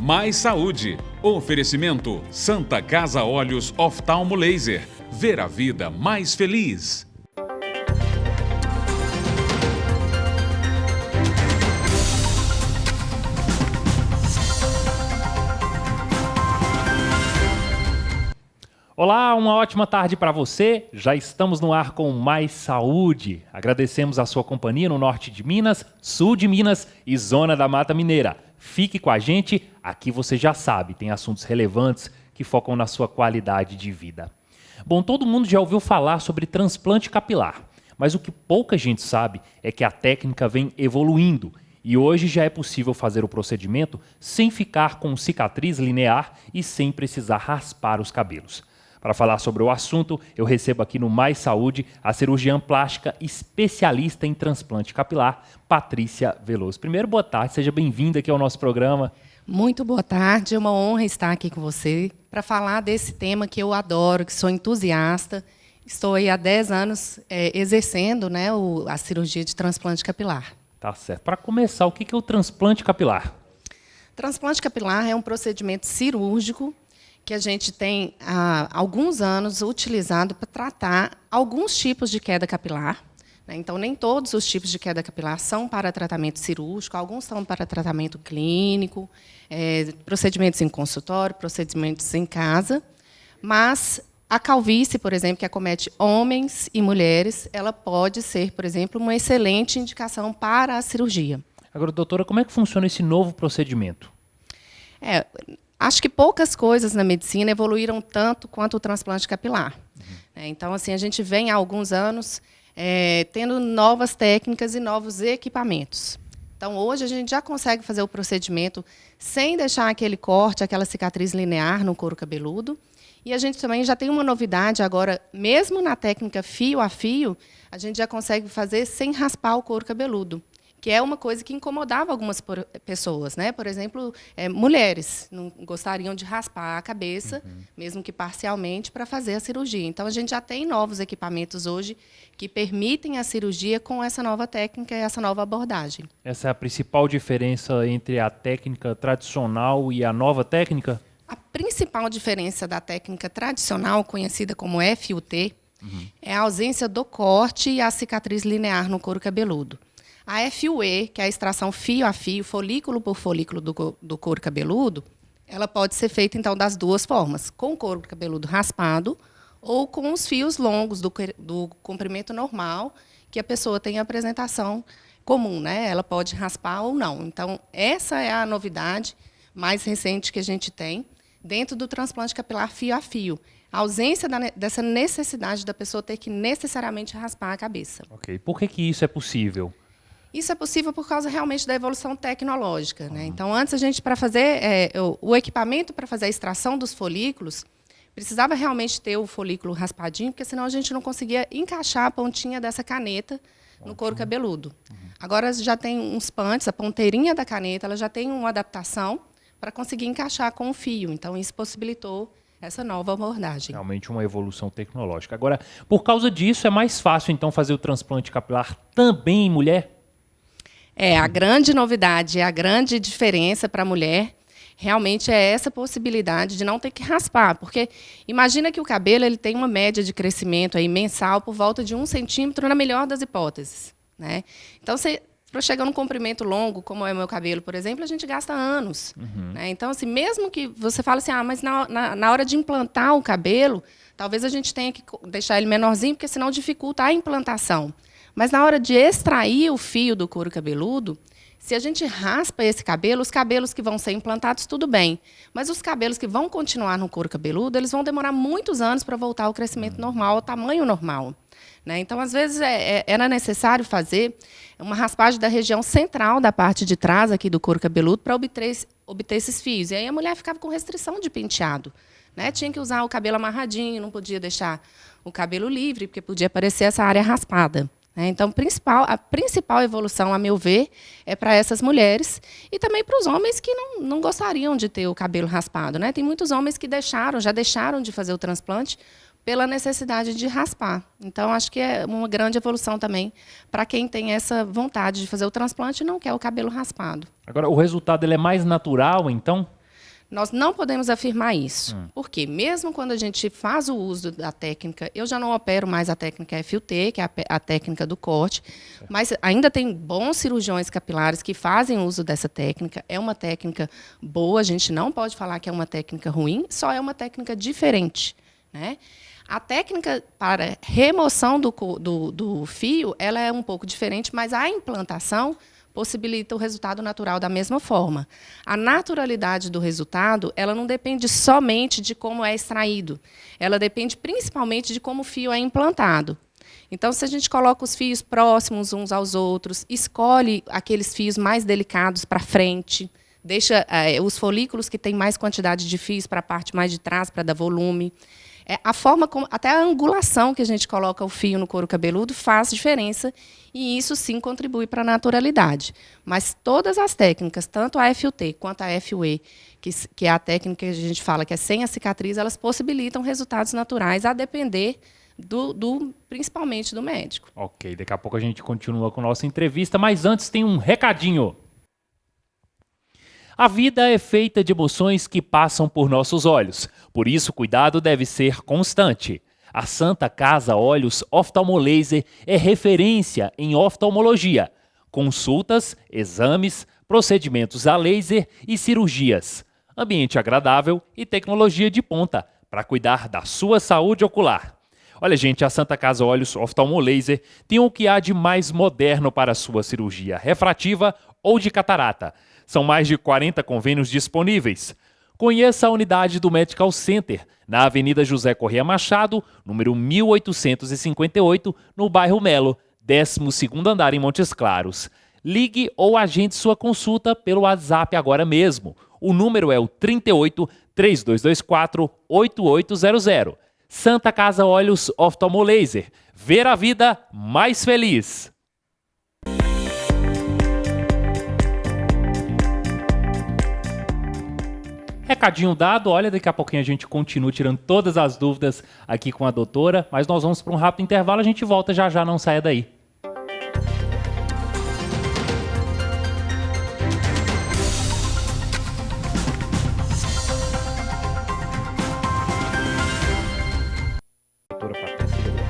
Mais Saúde. Oferecimento Santa Casa Olhos Oftalmo Laser. Ver a vida mais feliz. Olá, uma ótima tarde para você. Já estamos no ar com Mais Saúde. Agradecemos a sua companhia no norte de Minas, sul de Minas e zona da Mata Mineira. Fique com a gente, aqui você já sabe, tem assuntos relevantes que focam na sua qualidade de vida. Bom, todo mundo já ouviu falar sobre transplante capilar, mas o que pouca gente sabe é que a técnica vem evoluindo e hoje já é possível fazer o procedimento sem ficar com cicatriz linear e sem precisar raspar os cabelos. Para falar sobre o assunto, eu recebo aqui no Mais Saúde a cirurgiã plástica especialista em transplante capilar, Patrícia Veloso. Primeiro, boa tarde, seja bem-vinda aqui ao nosso programa. Muito boa tarde, é uma honra estar aqui com você para falar desse tema que eu adoro, que sou entusiasta. Estou aí há 10 anos exercendo, né, a cirurgia de transplante capilar. Tá certo. Para começar, o que é o transplante capilar? Transplante capilar é um procedimento cirúrgico que a gente tem há alguns anos utilizado para tratar alguns tipos de queda capilar. Então, nem todos os tipos de queda capilar são para tratamento cirúrgico, alguns são para tratamento clínico, procedimentos em consultório, procedimentos em casa. Mas a calvície, por exemplo, que acomete homens e mulheres, ela pode ser, por exemplo, uma excelente indicação para a cirurgia. Agora, doutora, como é que funciona esse novo procedimento? Acho que poucas coisas na medicina evoluíram tanto quanto o transplante capilar. Então, assim, a gente vem há alguns anos tendo novas técnicas e novos equipamentos. Então, hoje a gente já consegue fazer o procedimento sem deixar aquele corte, aquela cicatriz linear no couro cabeludo. E a gente também já tem uma novidade agora, mesmo na técnica fio a fio, a gente já consegue fazer sem raspar o couro cabeludo, que é uma coisa que incomodava algumas pessoas, né? Por exemplo, mulheres não gostariam de raspar a cabeça, mesmo que parcialmente, para fazer a cirurgia. Então, a gente já tem novos equipamentos hoje que permitem a cirurgia com essa nova técnica e essa nova abordagem. Essa é a principal diferença entre a técnica tradicional e a nova técnica? A principal diferença da técnica tradicional, conhecida como FUT, é a ausência do corte e a cicatriz linear no couro cabeludo. A FUE, que é a extração fio a fio, folículo por folículo do couro cabeludo, ela pode ser feita, então, das duas formas, com o couro cabeludo raspado ou com os fios longos do comprimento normal, que a pessoa tem a apresentação comum, né? Ela pode raspar ou não. Então, essa é a novidade mais recente que a gente tem dentro do transplante capilar fio a fio. A ausência dessa necessidade da pessoa ter que necessariamente raspar a cabeça. Ok. Por que isso é possível? Isso é possível por causa realmente da evolução tecnológica, né? Então, antes a gente, para fazer o equipamento para fazer a extração dos folículos, precisava realmente ter o folículo raspadinho, porque senão a gente não conseguia encaixar a pontinha dessa caneta no couro cabeludo. Agora já tem uns punts, a ponteirinha da caneta, ela já tem uma adaptação para conseguir encaixar com o fio. Então, isso possibilitou essa nova abordagem. Realmente uma evolução tecnológica. Agora, por causa disso, é mais fácil, então, fazer o transplante capilar também em mulher? A grande novidade, a grande diferença para a mulher, realmente é essa possibilidade de não ter que raspar. Porque imagina que o cabelo ele tem uma média de crescimento aí mensal por volta de 1 centímetro, na melhor das hipóteses, né? Então, para chegar num comprimento longo, como é o meu cabelo, por exemplo, a gente gasta anos. Né? Então, assim, mesmo que você fale assim, mas na hora de implantar o cabelo, talvez a gente tenha que deixar ele menorzinho, porque senão dificulta a implantação. Mas na hora de extrair o fio do couro cabeludo, se a gente raspa esse cabelo, os cabelos que vão ser implantados, tudo bem. Mas os cabelos que vão continuar no couro cabeludo, eles vão demorar muitos anos para voltar ao crescimento normal, ao tamanho normal. Né? Então, às vezes, era necessário fazer uma raspagem da região central da parte de trás aqui do couro cabeludo para obter esses fios. E aí a mulher ficava com restrição de penteado. Né? Tinha que usar o cabelo amarradinho, não podia deixar o cabelo livre, porque podia aparecer essa área raspada. Então, a principal evolução, a meu ver, é para essas mulheres e também para os homens que não gostariam de ter o cabelo raspado. Né? Tem muitos homens que já deixaram de fazer o transplante pela necessidade de raspar. Então, acho que é uma grande evolução também para quem tem essa vontade de fazer o transplante e não quer o cabelo raspado. Agora, o resultado ele é mais natural, então? Nós não podemos afirmar isso. Porque mesmo quando a gente faz o uso da técnica, eu já não opero mais a técnica FUT, que é a técnica do corte, mas ainda tem bons cirurgiões capilares que fazem uso dessa técnica. É uma técnica boa, a gente não pode falar que é uma técnica ruim, só é uma técnica diferente, né? A técnica para remoção do fio, ela é um pouco diferente, mas a implantação possibilita o resultado natural da mesma forma. A naturalidade do resultado, ela não depende somente de como é extraído. Ela depende principalmente de como o fio é implantado. Então, se a gente coloca os fios próximos uns aos outros, escolhe aqueles fios mais delicados para frente, deixa os folículos que têm mais quantidade de fios para a parte mais de trás, para dar volume. A forma como, até a angulação que a gente coloca o fio no couro cabeludo faz diferença e isso sim contribui para a naturalidade. Mas todas as técnicas, tanto a FUT quanto a FUE, que é a técnica que a gente fala que é sem a cicatriz, elas possibilitam resultados naturais a depender principalmente do médico. Ok, daqui a pouco a gente continua com a nossa entrevista, mas antes tem um recadinho. A vida é feita de emoções que passam por nossos olhos, por isso o cuidado deve ser constante. A Santa Casa Olhos Oftalmolaser é referência em oftalmologia, consultas, exames, procedimentos a laser e cirurgias, ambiente agradável e tecnologia de ponta para cuidar da sua saúde ocular. Olha, gente, a Santa Casa Olhos Oftalmolaser tem o que há de mais moderno para a sua cirurgia refrativa ou de catarata. São mais de 40 convênios disponíveis. Conheça a unidade do Medical Center, na Avenida José Corrêa Machado, número 1858, no bairro Melo, 12º andar em Montes Claros. Ligue ou agende sua consulta pelo WhatsApp agora mesmo. O número é o 38 3224 8800. Santa Casa Olhos Oftalmolaser. Ver a vida mais feliz. Recadinho dado, olha, daqui a pouquinho a gente continua tirando todas as dúvidas aqui com a doutora, mas nós vamos para um rápido intervalo, a gente volta já já, não saia daí. Doutora Patrícia Veloso.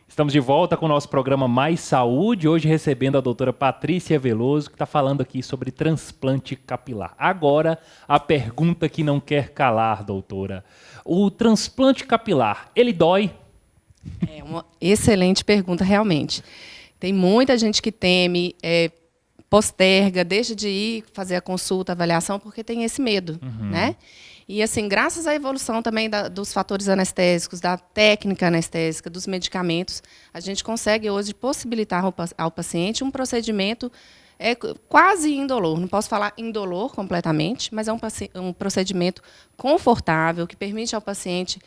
Estamos de volta com o nosso programa Mais Saúde, hoje recebendo a doutora Patrícia Veloso, que está falando aqui sobre transplante capilar. Agora, a pergunta que não quer calar, doutora. O transplante capilar, ele dói? É uma excelente pergunta, realmente. Tem muita gente que teme, posterga, deixa de ir fazer a consulta, a avaliação, porque tem esse medo, né? E, assim, graças à evolução também dos fatores anestésicos, da técnica anestésica, dos medicamentos, a gente consegue hoje possibilitar ao paciente um procedimento quase indolor. Não posso falar indolor completamente, mas é um procedimento confortável, que permite ao paciente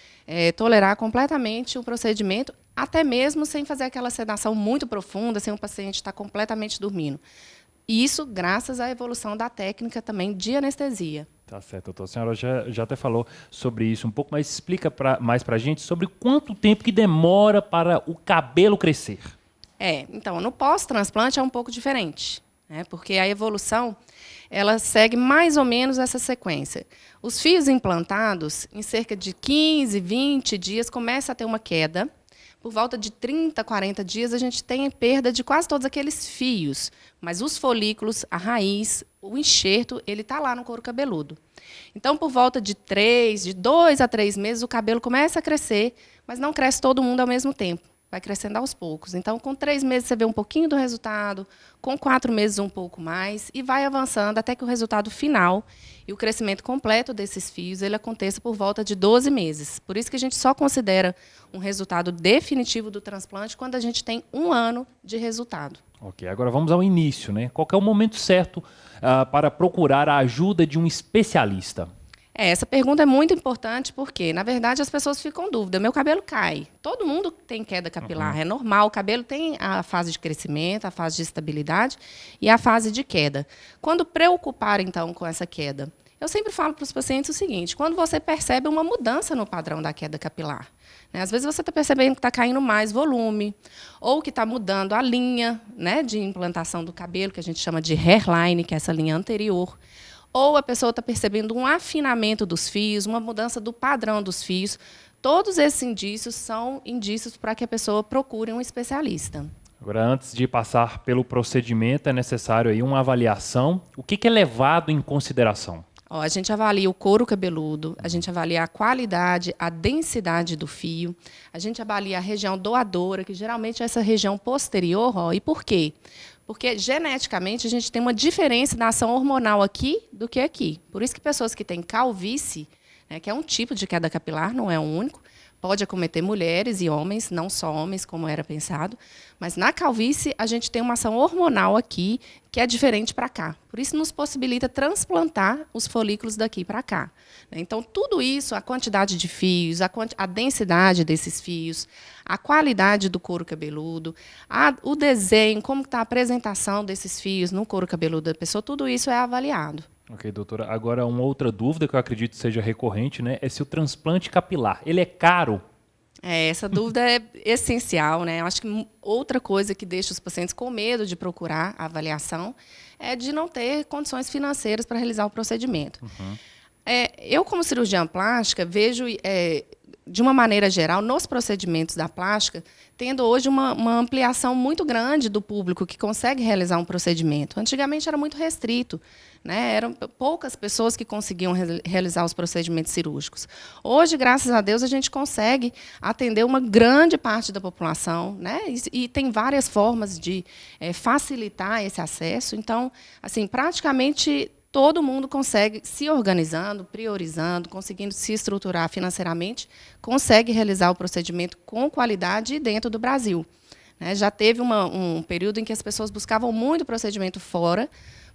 tolerar completamente o procedimento, até mesmo sem fazer aquela sedação muito profunda, sem o paciente estar completamente dormindo. E isso graças à evolução da técnica também de anestesia. Tá certo, doutor. A senhora já até falou sobre isso um pouco, mas explica mais para a gente sobre quanto tempo que demora para o cabelo crescer. Então, no pós-transplante é um pouco diferente, né? Porque a evolução ela segue mais ou menos essa sequência. Os fios implantados, em cerca de 15, 20 dias, começa a ter uma queda. Por volta de 30, 40 dias, a gente tem perda de quase todos aqueles fios. Mas os folículos, a raiz, o enxerto, ele está lá no couro cabeludo. Então, por volta de 2 a 3 meses, o cabelo começa a crescer, mas não cresce todo mundo ao mesmo tempo. Vai crescendo aos poucos. Então, com 3 meses, você vê um pouquinho do resultado, com 4 meses, um pouco mais, e vai avançando até que o resultado final e o crescimento completo desses fios ele aconteça por volta de 12 meses. Por isso que a gente só considera um resultado definitivo do transplante quando a gente tem 1 ano de resultado. Ok, agora vamos ao início, né? Qual que é o momento certo para procurar a ajuda de um especialista? Essa pergunta é muito importante porque, na verdade, as pessoas ficam em dúvida. Meu cabelo cai. Todo mundo tem queda capilar, é normal. O cabelo tem a fase de crescimento, a fase de estabilidade e a fase de queda. Quando preocupar, então, com essa queda? Eu sempre falo para os pacientes o seguinte, quando você percebe uma mudança no padrão da queda capilar, né? Às vezes você está percebendo que está caindo mais volume, ou que está mudando a linha, né, de implantação do cabelo, que a gente chama de hairline, que é essa linha anterior. Ou a pessoa está percebendo um afinamento dos fios, uma mudança do padrão dos fios. Todos esses indícios são indícios para que a pessoa procure um especialista. Agora, antes de passar pelo procedimento, é necessário aí uma avaliação. O que é levado em consideração? A gente avalia o couro cabeludo, a gente avalia a qualidade, a densidade do fio, a gente avalia a região doadora, que geralmente é essa região posterior. E por quê? Porque geneticamente a gente tem uma diferença na ação hormonal aqui do que aqui. Por isso que pessoas que têm calvície, né, que é um tipo de queda capilar, não é o único, pode acometer mulheres e homens, não só homens, como era pensado, mas na calvície a gente tem uma ação hormonal aqui que é diferente para cá. Por isso nos possibilita transplantar os folículos daqui para cá. Então, tudo isso, a quantidade de fios, a densidade desses fios, a qualidade do couro cabeludo, o desenho, como está a apresentação desses fios no couro cabeludo da pessoa, tudo isso é avaliado. Ok, doutora. Agora, uma outra dúvida que eu acredito seja recorrente, né, é se o transplante capilar, ele é caro? Essa dúvida é essencial, né? Eu acho que outra coisa que deixa os pacientes com medo de procurar a avaliação é de não ter condições financeiras para realizar o procedimento. Eu, como cirurgiã plástica, vejo, de uma maneira geral, nos procedimentos da plástica, tendo hoje uma ampliação muito grande do público que consegue realizar um procedimento. Antigamente era muito restrito, né? Eram poucas pessoas que conseguiam realizar os procedimentos cirúrgicos. Hoje, graças a Deus, a gente consegue atender uma grande parte da população, né? E tem várias formas de facilitar esse acesso. Então, assim, praticamente todo mundo consegue, se organizando, priorizando, conseguindo se estruturar financeiramente, consegue realizar o procedimento com qualidade dentro do Brasil. Já teve um período em que as pessoas buscavam muito procedimento fora,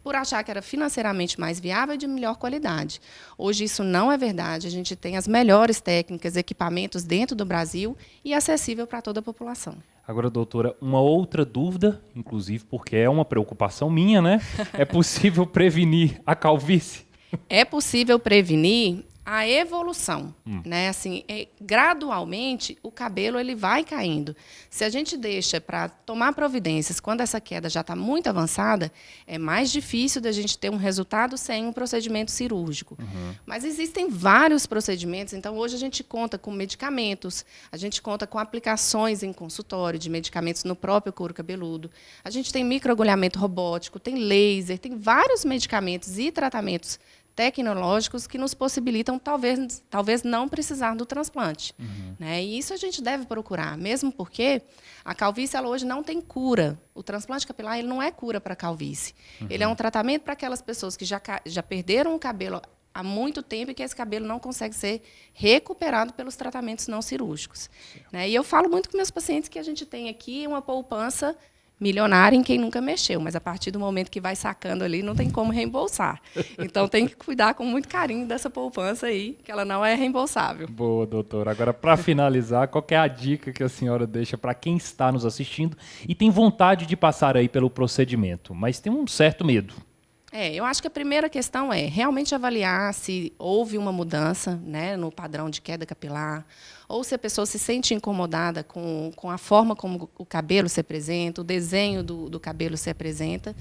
por achar que era financeiramente mais viável e de melhor qualidade. Hoje isso não é verdade. A gente tem as melhores técnicas, equipamentos dentro do Brasil e acessível para toda a população. Agora, doutora, uma outra dúvida, inclusive porque é uma preocupação minha, né? É possível prevenir a calvície? É possível prevenir a evolução, né? Assim, gradualmente o cabelo ele vai caindo. Se a gente deixa para tomar providências quando essa queda já está muito avançada, é mais difícil da gente ter um resultado sem um procedimento cirúrgico. Mas existem vários procedimentos, então hoje a gente conta com medicamentos, a gente conta com aplicações em consultório de medicamentos no próprio couro cabeludo, a gente tem microagulhamento robótico, tem laser, tem vários medicamentos e tratamentos tecnológicos que nos possibilitam, talvez não precisar do transplante. Né? E isso a gente deve procurar, mesmo porque a calvície ela hoje não tem cura. O transplante capilar ele não é cura para a calvície. Ele é um tratamento para aquelas pessoas que já perderam o cabelo há muito tempo e que esse cabelo não consegue ser recuperado pelos tratamentos não cirúrgicos. Né? E eu falo muito com meus pacientes que a gente tem aqui uma poupança milionária em quem nunca mexeu, mas a partir do momento que vai sacando ali, não tem como reembolsar. Então, tem que cuidar com muito carinho dessa poupança aí, que ela não é reembolsável. Boa, doutora. Agora, para finalizar, qual que é a dica que a senhora deixa para quem está nos assistindo e tem vontade de passar aí pelo procedimento, mas tem um certo medo? Eu acho que a primeira questão é realmente avaliar se houve uma mudança, né, no padrão de queda capilar, ou se a pessoa se sente incomodada com a forma como o cabelo se apresenta, o desenho do cabelo se apresenta,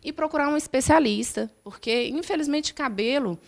e procurar um especialista, porque, infelizmente, cabelo,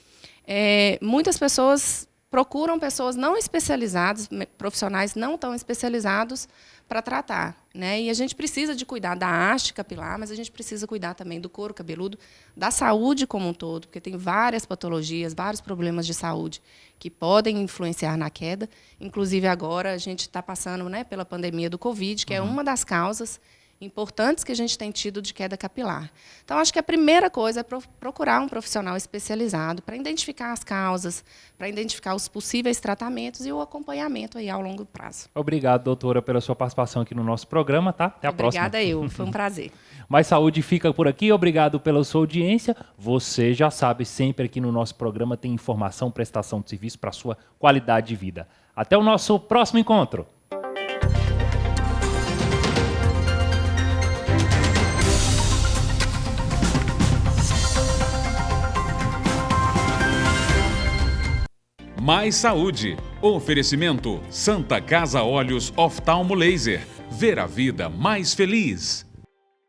muitas pessoas procuram pessoas não especializadas, profissionais não tão especializados, para tratar, né? E a gente precisa de cuidar da haste capilar, mas a gente precisa cuidar também do couro cabeludo, da saúde como um todo, porque tem várias patologias, vários problemas de saúde que podem influenciar na queda. Inclusive, agora, a gente está passando, né, pela pandemia do Covid, que é uma das causas importantes que a gente tem tido de queda capilar. Então, acho que a primeira coisa é procurar um profissional especializado para identificar as causas, para identificar os possíveis tratamentos e o acompanhamento aí ao longo prazo. Obrigado, doutora, pela sua participação aqui no nosso programa, tá? Até a próxima. Obrigada eu, foi um prazer. Mais Saúde fica por aqui, obrigado pela sua audiência. Você já sabe, sempre aqui no nosso programa tem informação, prestação de serviço para a sua qualidade de vida. Até o nosso próximo encontro. Mais Saúde. Oferecimento Santa Casa Olhos Oftalmo Laser. Ver a vida mais feliz.